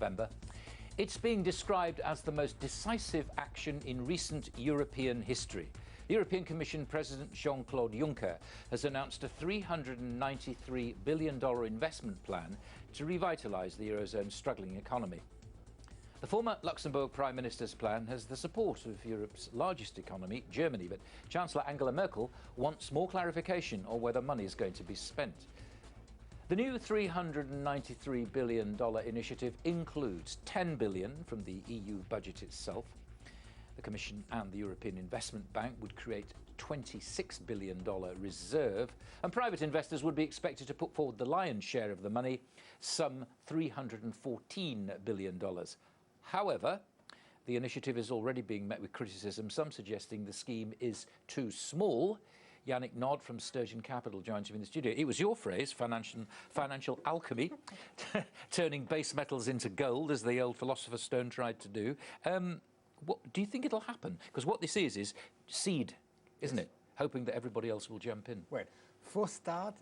November. It's being described as the most decisive action in recent European history. The European Commission President Jean-Claude Juncker has announced a $393 billion investment plan to revitalise the Eurozone's struggling economy. The former Luxembourg Prime Minister's plan has the support of Europe's largest economy, Germany, but Chancellor Angela Merkel wants more clarification on whether money is going to be spent. The new $393 billion initiative includes $10 billion from the EU budget itself. The Commission and the European Investment Bank would create a $26 billion reserve, and private investors would be expected to put forward the lion's share of the money, some $314 billion. However, the initiative is already being met with criticism, some suggesting the scheme is too small. Yannick Naud from Sturgeon Capital joins me in the studio. It was your phrase, financial alchemy, turning base metals into gold, as the old Philosopher's Stone tried to do. What do you think it'll happen? Because what this is seed, isn't it? Hoping that everybody else will jump in. Well, for start,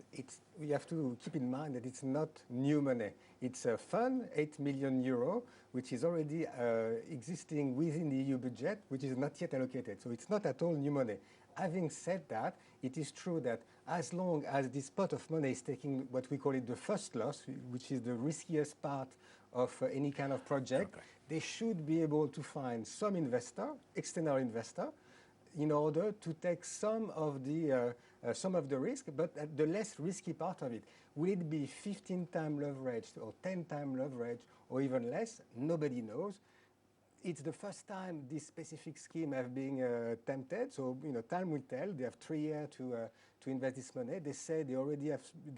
we have to keep in mind that it's not new money. It's a fund, €8 million, which is already existing within the EU budget, which is not yet allocated. So it's not at all new money. Having said that, it is true that as long as this pot of money is taking what we call it the first loss, which is the riskiest part of any kind of project, okay, they should be able to find some investor, external investor, in order to take some of the risk, but at the less risky part of it. Will it be 15 times leverage or 10 times leverage or even less? Nobody knows. It's the first time this specific scheme has been attempted, so time will tell. They have 3 years to invest this money. They say they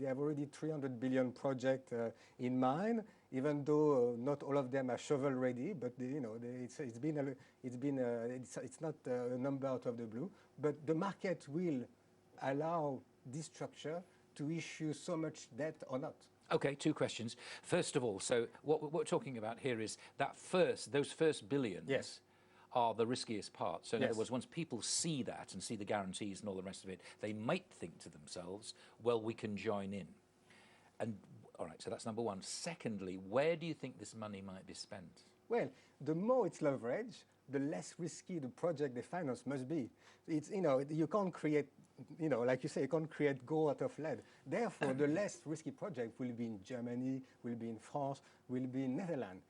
have already 300 billion project in mind, even though not all of them are shovel ready. But it's not a number out of the blue. But the market will allow this structure to issue so much debt or not. Okay, 2 questions. First of all, so what we're talking about here is that those first billions, yes, are the riskiest part. So in other words, once people see that and see the guarantees and all the rest of it, they might think to themselves, well, we can join in. And all right, so that's number one. Secondly, where do you think this money might be spent? Well, the more it's leveraged, the less risky the project they finance must be. It's, you can't create, like you say, you can't create gold out of lead. Therefore, the less risky project will be in Germany, will be in France, will be in Netherlands.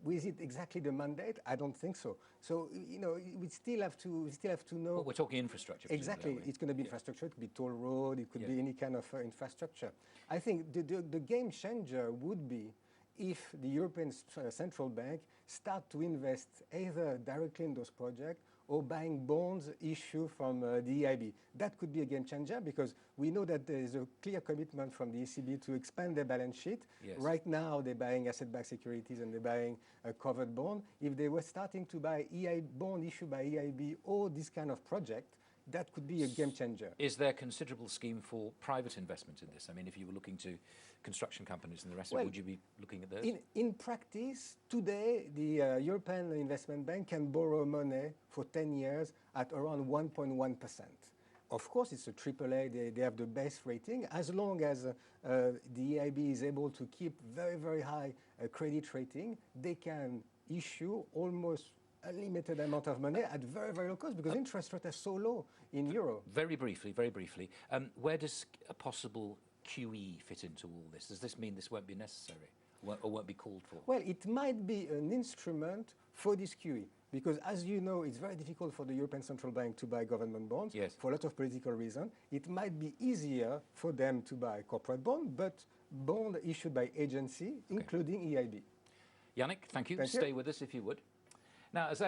Is it exactly the mandate? I don't think so. So, we still have to know. Well, we're talking infrastructure. Exactly. It's going to be infrastructure. It could be toll road. It could be any kind of infrastructure. I think the game changer would be if the European Central Bank start to invest either directly in those projects or buying bonds issued from the EIB. That could be a game changer because we know that there is a clear commitment from the ECB to expand their balance sheet. Yes. Right now, they're buying asset-backed securities and they're buying a covered bond. If they were starting to buy bond issued by EIB or this kind of project, that could be a game changer. Is there considerable scheme for private investment in this? I mean, if you were looking to construction companies and the rest of it, would you be looking at those? In practice, today, the European Investment Bank can borrow money for 10 years at around 1.1%. Of course, it's a AAA, they have the best rating. As long as the EIB is able to keep very, very high credit rating, they can issue almost a limited amount of money at very, very low cost because interest rates are so low in euro. Very briefly, where does a possible QE fit into all this? Does this mean this won't be necessary or won't be called for? Well, it might be an instrument for this QE because, as you know, it's very difficult for the European Central Bank to buy government bonds for a lot of political reasons. It might be easier for them to buy corporate bond, but bond issued by agency, including EIB. Yannick, thank you. Stay with us if you would. Now, as